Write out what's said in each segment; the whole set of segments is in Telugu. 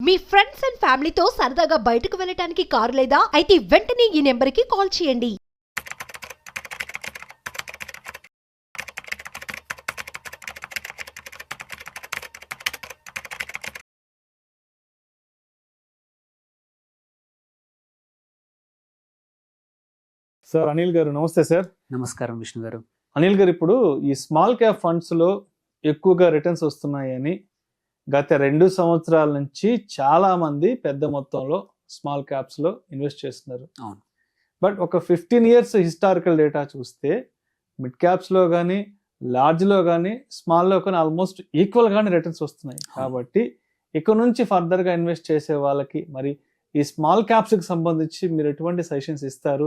మీ ఫ్రెండ్స్ అండ్ ఫ్యామిలీతో సరదాగా బయటకు వెళ్ళటానికి కారు లేదా అయితే వెంటనే ఈ నెంబర్కి కాల్ చేయండి. సార్ అనిల్ గారు నమస్తే సార్. నమస్కారం విష్ణు గారు. అనిల్ గారు, ఇప్పుడు ఈ స్మాల్ క్యాప్ ఫండ్స్ లో ఎక్కువగా రిటర్న్స్ వస్తున్నాయని గత 2 సంవత్సరాల నుంచి చాలా మంది పెద్ద మొత్తంలో స్మాల్ క్యాప్స్ లో ఇన్వెస్ట్ చేస్తున్నారు. అవును. బట్ ఒక 15 years హిస్టారికల్ డేటా చూస్తే మిడ్ క్యాప్స్ లో కానీ లార్జ్ లో కానీ స్మాల్ లో కానీ ఆల్మోస్ట్ ఈక్వల్ గానే రిటర్న్స్ వస్తున్నాయి. కాబట్టి ఇక్కడ నుంచి ఫర్దర్ గా ఇన్వెస్ట్ చేసే వాళ్ళకి మరి ఈ స్మాల్ క్యాప్స్ కి సంబంధించి మీరు ఎటువంటి సజెషన్స్ ఇస్తారు?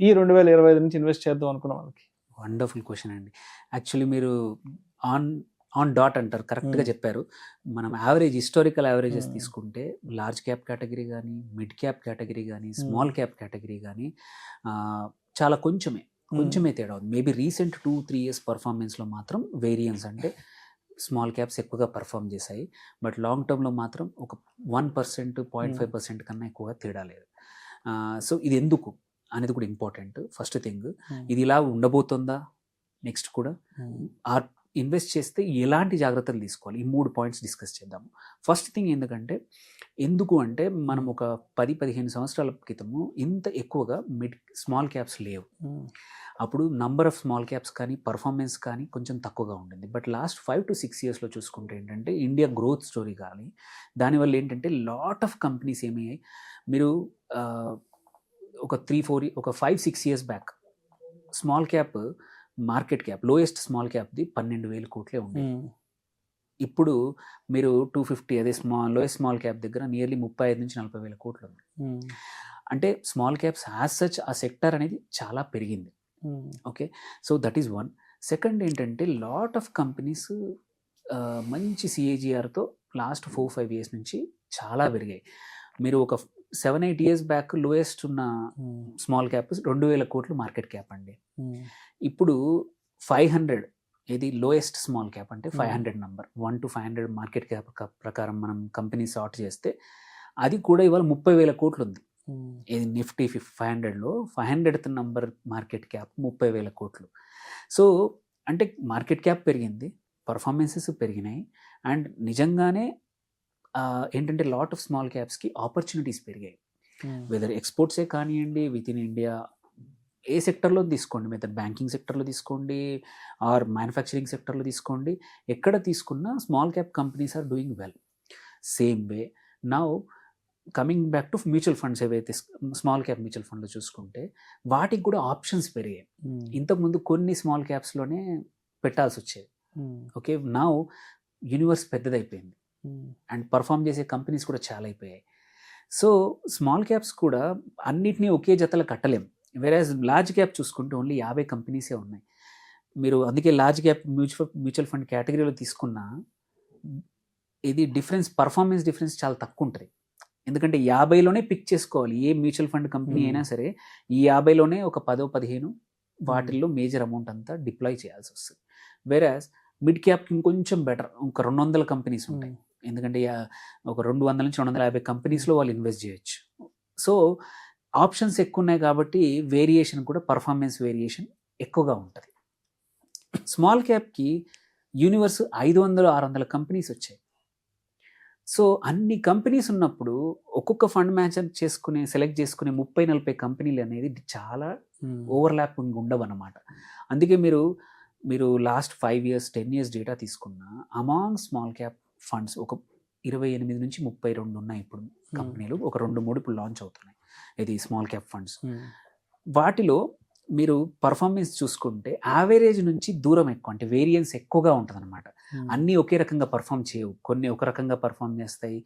ఈ 2025 నుంచి ఇన్వెస్ట్ చేద్దాం అనుకున్న వాళ్ళకి. వండర్ఫుల్ క్వశ్చన్ అండి. యాక్చువల్లీ మీరు ఆన్ డాట్ అంటారు, కరెక్ట్గా చెప్పారు. మనం హిస్టారికల్ యావరేజెస్ తీసుకుంటే లార్జ్ క్యాప్ కేటగిరీ కానీ, మిడ్ క్యాప్ కేటగిరీ కానీ, స్మాల్ క్యాప్ కేటగిరీ కానీ చాలా కొంచెమే తేడా ఉంది. మేబీ రీసెంట్ 2-3 years పర్ఫార్మెన్స్లో మాత్రం వేరియన్స్, అంటే స్మాల్ క్యాప్స్ ఎక్కువగా పర్ఫామ్ చేశాయి. బట్ లాంగ్ టర్మ్లో మాత్రం ఒక 1%, 0.5% కన్నా ఎక్కువగా తేడా లేదు. సో ఇది ఎందుకు అనేది కూడా ఇంపార్టెంట్. ఫస్ట్ థింగ్, ఇది ఇలా ఉండబోతుందా నెక్స్ట్ కూడా, ఇన్వెస్ట్ చేస్తే ఎలాంటి జాగ్రత్తలు తీసుకోవాలి, ఈ 3 points డిస్కస్ చేద్దాము. ఫస్ట్ థింగ్ ఎందుకు అంటే మనం ఒక 10-15 సంవత్సరాల క్రితము ఇంత ఎక్కువగా స్మాల్ క్యాప్స్ లేవు. అప్పుడు నంబర్ ఆఫ్ స్మాల్ క్యాప్స్ కానీ పర్ఫార్మెన్స్ కానీ కొంచెం తక్కువగా ఉండింది. బట్ లాస్ట్ 5-6 yearsలో చూసుకుంటే ఏంటంటే ఇండియా గ్రోత్ స్టోరీ కానీ, దానివల్ల ఏంటంటే లాట్ ఆఫ్ కంపెనీస్ ఏమయ్యాయి. మీరు ఒక 5-6 years back small cap market cap, lowest small క్యాప్ది 12,000 కోట్లే ఉంది. ఇప్పుడు మీరు 250, అదే లోయెస్ట్ స్మాల్ క్యాప్ దగ్గర నియర్లీ 35,000-40,000 కోట్లు ఉంది. అంటే స్మాల్ క్యాప్స్ యాజ్ సచ్ ఆ సెక్టర్ అనేది చాలా పెరిగింది. Okay, so that is one. Second ఏంటంటే లాట్ ఆఫ్ కంపెనీస్ మంచి CAGRతో లాస్ట్ 4-5 years నుంచి చాలా పెరిగాయి. మీరు ఒక 7-8 years బ్యాక్ లోయెస్ట్ ఉన్న స్మాల్ క్యాప్ 2,000 కోట్లు మార్కెట్ క్యాప్ అండి. ఇప్పుడు 500, ఇది లోయెస్ట్ స్మాల్ క్యాప్ అంటే 500 నంబర్, 1-500 మార్కెట్ క్యాప్ ప్రకారం మనం కంపెనీ సార్ట్ చేస్తే అది కూడా ఇవాళ 30,000 కోట్లు ఉంది. ఇది నిఫ్టీ 500లో 500th నంబర్ మార్కెట్ క్యాప్ 30,000 కోట్లు. సో అంటే మార్కెట్ క్యాప్ పెరిగింది, పర్ఫార్మెన్సెస్ పెరిగినాయి, అండ్ నిజంగానే ఏంటంటే లాట్ ఆఫ్ స్మాల్ క్యాప్స్కి ఆపర్చునిటీస్ పెరిగాయి. వెదర్ ఎక్స్పోర్ట్సే కానివ్వండి, విత్ ఇన్ ఇండియా ఏ సెక్టర్లో తీసుకోండి, వెదర్ బ్యాంకింగ్ సెక్టర్లో తీసుకోండి ఆర్ మ్యానుఫ్యాక్చరింగ్ సెక్టర్లో తీసుకోండి, ఎక్కడ తీసుకున్నా small cap companies are doing well. Same way now coming back to mutual funds, ఏవైతే స్మాల్ క్యాప్ మ్యూచువల్ ఫండ్లో చూసుకుంటే వాటికి కూడా ఆప్షన్స్ పెరిగాయి. ఇంతకుముందు కొన్ని స్మాల్ క్యాప్స్లోనే పెట్టాల్సి వచ్చేది. ఓకే, నౌ యూనివర్స్ పెద్దదైపోయింది అండ్ పర్ఫామ్ చేసే కంపెనీస్ కూడా చాలా అయిపోయాయి. సో స్మాల్ క్యాప్స్ కూడా అన్నిటినీ ఒకే జతలో కట్టలేం. వేరేజ్ లార్జ్ క్యాప్ చూసుకుంటే ఓన్లీ 50 కంపెనీసే ఉన్నాయి. మీరు అందుకే లార్జ్ క్యాప్ మ్యూచువల్ ఫండ్ కేటగిరీలో తీసుకున్న ఇది పర్ఫార్మెన్స్ డిఫరెన్స్ చాలా తక్కువ ఉంటుంది. ఎందుకంటే 50లోనే పిక్ చేసుకోవాలి. ఏ మ్యూచువల్ ఫండ్ కంపెనీ అయినా సరే ఈ 50లోనే ఒక 10-15 వాటిల్లో మేజర్ అమౌంట్ అంతా డిప్లాయ్ చేయాల్సి వస్తుంది. వేరేజ్ మిడ్ క్యాప్కి ఇంకొంచెం బెటర్, ఒక 200 కంపెనీస్ ఉంటాయి. ఎందుకంటే ఒక 200-250 కంపెనీస్లో వాళ్ళు ఇన్వెస్ట్ చేయొచ్చు. సో ఆప్షన్స్ ఎక్కువ ఉన్నాయి కాబట్టి వేరియేషన్ కూడా, పర్ఫార్మెన్స్ వేరియేషన్ ఎక్కువగా ఉంటుంది. స్మాల్ క్యాప్కి యూనివర్స్ 500-600 కంపెనీస్ వచ్చాయి. సో అన్ని కంపెనీస్ ఉన్నప్పుడు ఒక్కొక్క ఫండ్ మేనేజర్ సెలెక్ట్ చేసుకునే 30-40 కంపెనీలు అనేది చాలా ఓవర్లాపింగ్ ఉండవు అన్నమాట. అందుకే మీరు లాస్ట్ 5 years 10 years డేటా తీసుకున్న అమాంగ్ స్మాల్ క్యాప్ ఫండ్స్ ఒక 28-32 ఉన్నాయి ఇప్పుడు కంపెనీలు. ఒక 2-3 ఇప్పుడు లాంచ్ అవుతున్నాయి ఇది స్మాల్ క్యాప్ ఫండ్స్. వాటిలో మీరు పర్ఫార్మెన్స్ చూసుకుంటే యావరేజ్ నుంచి దూరం ఎక్కువ, అంటే వేరియన్స్ ఎక్కువగా ఉంటుంది అనమాట. అన్నీ ఒకే రకంగా పర్ఫామ్ చేయవు. కొన్ని ఒక రకంగా పర్ఫామ్ చేస్తాయి,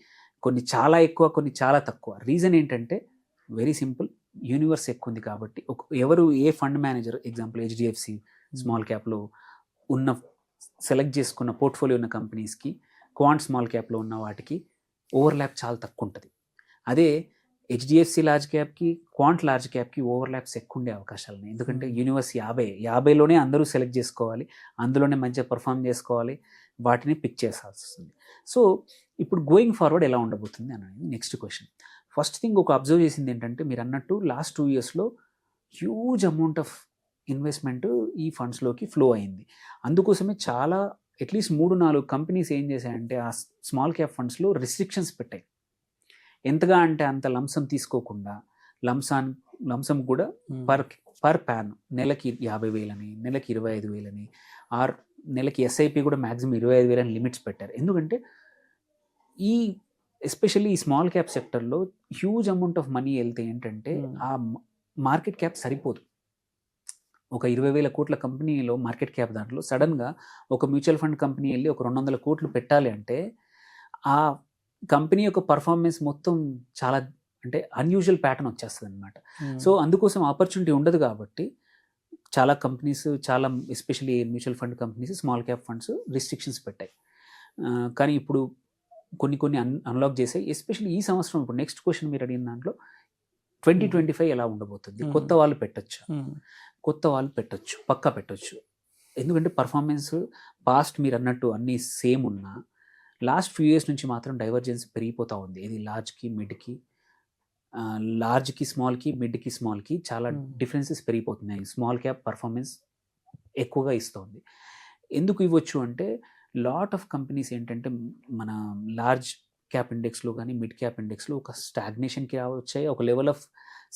కొన్ని చాలా ఎక్కువ, కొన్ని చాలా తక్కువ. రీజన్ ఏంటంటే వెరీ సింపుల్, యూనివర్స్ ఎక్కువ ఉంది కాబట్టి. A fund manager, example HDFC small క్యాప్లో ఉన్న సెలెక్ట్ చేసుకున్న పోర్ట్ఫోలియో ఉన్న కంపెనీస్కి క్వాంట్ స్మాల్ క్యాప్లో ఉన్న వాటికి ఓవర్లాప్ చాలా తక్కువ ఉంటుంది. అదే HDFC లార్జ్ క్యాప్కి క్వాంట్ లార్జ్ క్యాప్కి ఓవర్లాప్స్ ఎక్కువ ఉండే అవకాశాలు ఉన్నాయి. ఎందుకంటే యూనివర్స్ 50లోనే అందరూ సెలెక్ట్ చేసుకోవాలి, అందులోనే మంచిగా పర్ఫామ్ చేసుకోవాలి, వాటిని పిక్ చేసాల్సి వస్తుంది. సో ఇప్పుడు గోయింగ్ ఫార్వర్డ్ ఎలా ఉండబోతుంది అనేది నెక్స్ట్ క్వశ్చన్. ఫస్ట్ థింగ్ ఒక అబ్జర్వ్ చేసింది ఏంటంటే మీరు అన్నట్టు లాస్ట్ 2 yearsలో హ్యూజ్ అమౌంట్ ఆఫ్ ఇన్వెస్ట్మెంట్ ఈ ఫండ్స్లోకి ఫ్లో అయింది. అందుకోసమే చాలా అట్లీస్ట్ 3-4 కంపెనీస్ ఏం చేశాయంటే ఆ స్మాల్ క్యాప్ ఫండ్స్లో రిస్ట్రిక్షన్స్ పెట్టాయి. ఎంతగా అంటే అంత లంసం తీసుకోకుండా లంసం కూడా పర్ ప్యాన్ నెలకి 50,000 అని, నెలకి 25,000 అని, ఆర్ నెలకి ఎస్ఐపి కూడా మ్యాక్సిమం 25,000 అని లిమిట్స్ పెట్టారు. ఎందుకంటే ఈ ఎస్పెషల్లీ ఈ స్మాల్ క్యాప్ సెక్టర్లో హ్యూజ్ అమౌంట్ ఆఫ్ మనీ వెళ్తే ఏంటంటే ఆ మార్కెట్ క్యాప్ సరిపోదు. ఒక 20,000 కోట్ల కంపెనీలో మార్కెట్ క్యాప్ దాంట్లో సడన్గా ఒక మ్యూచువల్ ఫండ్ కంపెనీ వెళ్ళి ఒక 200 కోట్లు పెట్టాలి అంటే ఆ కంపెనీ యొక్క పర్ఫార్మెన్స్ మొత్తం చాలా అంటే అన్యూజువల్ ప్యాటర్న్ వచ్చేస్తుంది అనమాట. సో అందుకోసం ఆపర్చునిటీ ఉండదు కాబట్టి చాలా కంపెనీస్, చాలా especially mutual fund companies, small cap funds restrictions పెట్టాయి. కానీ ఇప్పుడు కొన్ని అన్లాక్ చేసాయి. ఎస్పెషల్లీ ఈ సంవత్సరం ఇప్పుడు నెక్స్ట్ క్వశ్చన్ మీరు అడిగిన దాంట్లో 2025 ఎలా ఉండబోతుంది? కొత్త వాళ్ళు పెట్టొచ్చు, పక్కా పెట్టొచ్చు. ఎందుకంటే పర్ఫార్మెన్స్ పాస్ట్ మీరు అన్నట్టు అన్నీ సేమ్ ఉన్నా లాస్ట్ ఫ్యూ ఇయర్స్ నుంచి మాత్రం డైవర్జెన్స్ పెరిగిపోతూ ఉంది. ఇది లార్జ్కి మిడ్కి, లార్జ్కి స్మాల్కి, మిడ్కి స్మాల్కి చాలా డిఫరెన్సెస్ పెరిగిపోతున్నాయి. స్మాల్ క్యాప్ పర్ఫార్మెన్స్ ఎక్కువగా ఇస్తుంది. ఎందుకు ఇవ్వచ్చు అంటే లాట్ ఆఫ్ కంపెనీస్ ఏంటంటే మన లార్జ్ క్యాప్ ఇండెక్స్లో కానీ మిడ్ క్యాప్ ఇండెక్స్లో ఒక స్టాగ్నేషన్కి వచ్చాయి, ఒక లెవెల్ ఆఫ్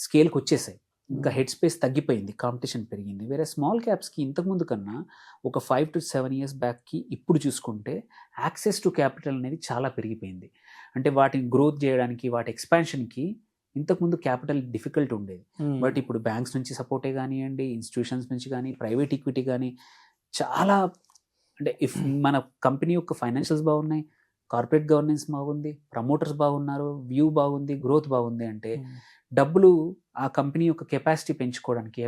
స్కేల్కి వచ్చేసాయి. ఇంకా హెడ్ స్పేస్ తగ్గిపోయింది, కాంపిటీషన్ పెరిగింది. వేరే స్మాల్ క్యాప్స్కి ఇంతకుముందు కన్నా ఒక 5 to 7 years బ్యాక్కి ఇప్పుడు చూసుకుంటే యాక్సెస్ టు క్యాపిటల్ అనేది చాలా పెరిగిపోయింది. అంటే వాటిని గ్రోత్ చేయడానికి, వాటి ఎక్స్పాన్షన్కి ఇంతకుముందు క్యాపిటల్ డిఫికల్ట్ ఉండేది. బట్ ఇప్పుడు బ్యాంక్స్ నుంచి సపోర్టే కానివ్వండి, ఇన్స్టిట్యూషన్స్ నుంచి కానీ, ప్రైవేట్ ఈక్విటీ కానీ చాలా అంటే ఇఫ్ మన కంపెనీ యొక్క ఫైనాన్షియల్స్ బాగున్నాయి, కార్పొరేట్ గవర్నెన్స్ బాగుంది, ప్రమోటర్స్ బాగున్నారు, వ్యూ బాగుంది, గ్రోత్ బాగుంది అంటే డబ్బులు ఆ కంపెనీ యొక్క కెపాసిటీ పెంచుకోవడానికి,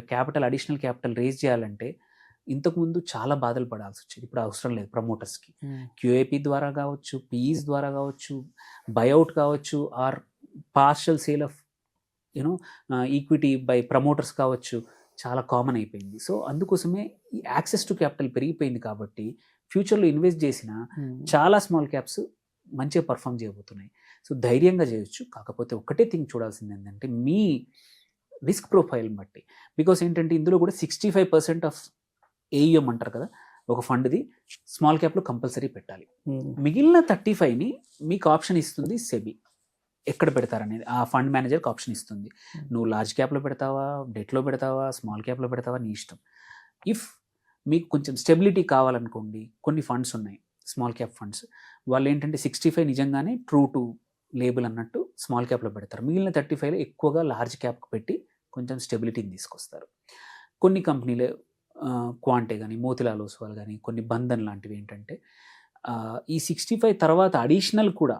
అడిషనల్ క్యాపిటల్ రేజ్ చేయాలంటే ఇంతకుముందు చాలా బాధలు పడాల్సి వచ్చేది. ఇప్పుడు అవసరం లేదు. ప్రమోటర్స్కి క్యూఏపీ ద్వారా కావచ్చు, పీఈస్ ద్వారా కావచ్చు, బైఅవుట్ కావచ్చు, or partial sale of equity by promoters కావచ్చు, చాలా కామన్ అయిపోయింది. సో అందుకోసమే ఈ యాక్సెస్ టు క్యాపిటల్ పెరిగిపోయింది కాబట్టి ఫ్యూచర్లో ఇన్వెస్ట్ చేసిన చాలా స్మాల్ క్యాప్స్ మంచిగా పర్ఫామ్ చేయబోతున్నాయి. సో ధైర్యంగా చేయొచ్చు. కాకపోతే ఒకటే థింగ్ చూడాల్సింది ఏంటంటే మీ రిస్క్ ప్రొఫైల్ బట్టి. బికాస్ ఏంటంటే ఇందులో కూడా 65% ఆఫ్ ఏయుఎం అంటారు కదా ఒక ఫండ్ది స్మాల్ క్యాప్లో కంపల్సరీ పెట్టాలి. మిగిలిన 35ని మీకు ఆప్షన్ ఇస్తుంది సెబీ. ఎక్కడ పెడతారనేది ఆ ఫండ్ మేనేజర్కి ఆప్షన్ ఇస్తుంది. నువ్వు లార్జ్ క్యాప్లో పెడతావా, డెట్లో పెడతావా, స్మాల్ క్యాప్లో పెడతావా, నీ ఇష్టం. ఇఫ్ మీకు కొంచెం స్టెబిలిటీ కావాలనుకోండి, కొన్ని ఫండ్స్ ఉన్నాయి స్మాల్ క్యాప్ ఫండ్స్, వాళ్ళు ఏంటంటే 65 నిజంగానే ట్రూ టు లేబుల్ అన్నట్టు స్మాల్ క్యాప్లో పెడతారు. మిగిలిన 35లో ఎక్కువగా లార్జ్ క్యాప్కి పెట్టి కొంచెం స్టెబిలిటీని తీసుకొస్తారు. కొన్ని కంపెనీలు క్వాంటే కానీ, మోతిలాల్ ఓస్వాల్ కానీ, కొన్ని బంధన్ లాంటివి ఏంటంటే ఈ 65 తర్వాత అడిషనల్ కూడా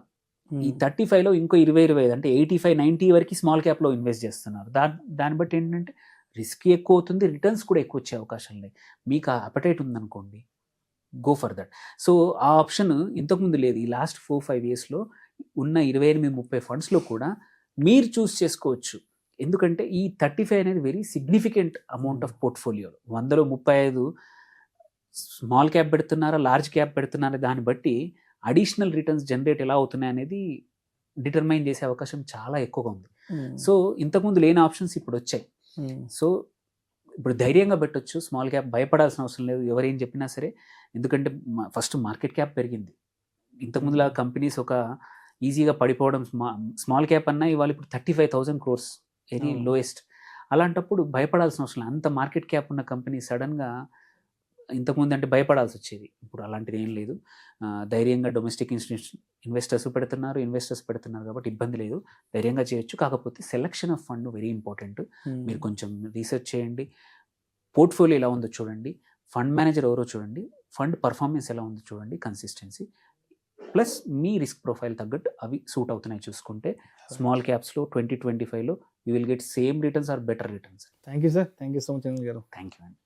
ఈ 35లో ఇంకో 20-25 అంటే 85-90 వరకు స్మాల్ క్యాప్లో ఇన్వెస్ట్ చేస్తున్నారు. దాన్ని బట్టి ఏంటంటే రిస్క్ ఎక్కువ అవుతుంది, రిటర్న్స్ కూడా ఎక్కువ వచ్చే అవకాశం లేదు. మీకు ఆ అపటైట్ ఉందనుకోండి, గో ఫర్ దట్. సో ఆ ఆప్షన్ ఇంతకుముందు లేదు. ఈ లాస్ట్ 4-5 yearsలో ఉన్న 28-30 ఫండ్స్లో కూడా మీరు చూస్ చేసుకోవచ్చు. ఎందుకంటే ఈ 35 అనేది వెరీ సిగ్నిఫికెంట్ అమౌంట్ ఆఫ్ పోర్ట్ఫోలియోలో 100లో 35 స్మాల్ క్యాప్ పెడుతున్నారా, లార్జ్ క్యాప్ పెడుతున్నారా, దాన్ని బట్టి అడిషనల్ రిటర్న్స్ జనరేట్ ఎలా అవుతున్నాయి అనేది డిటర్మైన్ చేసే అవకాశం చాలా ఎక్కువగా ఉంది. సో ఇంతకుముందు లేని ఆప్షన్స్ ఇప్పుడు వచ్చాయి. సో ఇప్పుడు ధైర్యంగా పెట్టొచ్చు. స్మాల్ క్యాప్ భయపడాల్సిన అవసరం లేదు ఎవరేం చెప్పినా సరే. ఎందుకంటే ఫస్ట్ మార్కెట్ క్యాప్ పెరిగింది. ఇంతకుముందులా కంపెనీస్ ఒక ఈజీగా పడిపోవడం, స్మాల్ క్యాప్ అన్నా ఇవాళ ఇప్పుడు 35,000 crores వెరీ లోయెస్ట్. అలాంటప్పుడు భయపడాల్సిన అవసరం లేదు. అంత మార్కెట్ క్యాప్ ఉన్న కంపెనీ సడన్గా ఇంతకుముందు అంటే భయపడాల్సి వచ్చేది. ఇప్పుడు అలాంటిది ఏం లేదు. ధైర్యంగా డొమెస్టిక్ ఇన్వెస్టర్స్ పెడుతున్నారు కాబట్టి ఇబ్బంది లేదు. ధైర్యంగా చేయొచ్చు. కాకపోతే selection of fund very important. మీరు కొంచెం రీసెర్చ్ చేయండి. పోర్ట్ఫోలియో ఎలా ఉందో చూడండి, ఫండ్ మేనేజర్ ఎవరో చూడండి, ఫండ్ పర్ఫార్మెన్స్ ఎలా ఉందో చూడండి, కన్సిస్టెన్సీ ప్లస్ మీ రిస్క్ ప్రొఫైల్ తగ్గట్టు అవి సూట్ అవుతున్నాయి చూసుకుంటే స్మాల్ క్యాప్స్లో 2025లో you will get same returns or better returns. Thank you sir. Thank you so much Anil garu. Thank you అండి.